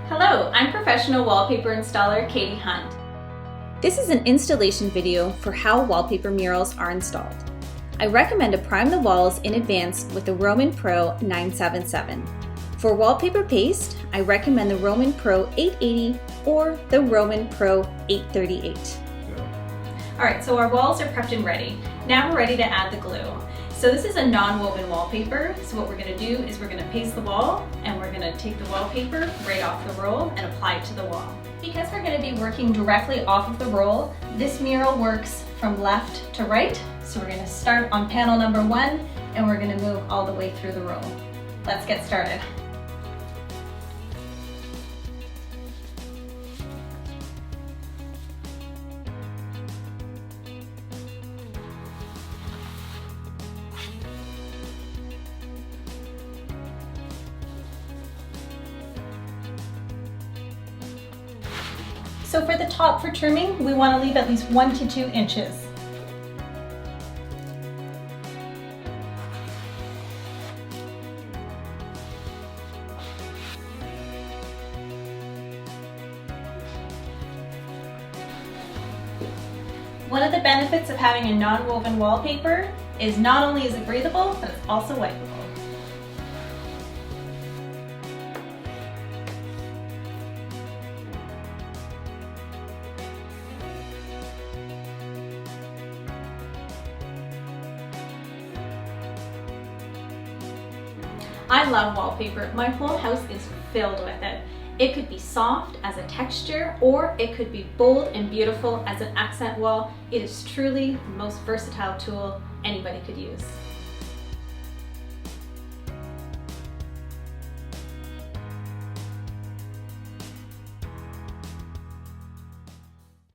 Hello, I'm professional wallpaper installer Katie Hunt. This is an installation video for how wallpaper murals are installed. I recommend to prime the walls in advance with the Roman Pro 977. For wallpaper paste, I recommend the Roman Pro 880 or the Roman Pro 838. Alright, so our walls are prepped and ready. Now we're ready to add the glue. So this is a non-woven wallpaper, so what we're going to do is we're going to paste the wall and we're going to take the wallpaper right off the roll and apply it to the wall. Because we're going to be working directly off of the roll, this mural works from left to right. So we're going to start on panel number 1 and we're going to move all the way through the roll. Let's get started. So for the top for trimming, we want to leave at least 1 to 2 inches. One of the benefits of having a non-woven wallpaper is not only is it breathable, but it's also wipeable. I love wallpaper. My whole house is filled with it. It could be soft as a texture, or it could be bold and beautiful as an accent wall. It is truly the most versatile tool anybody could use.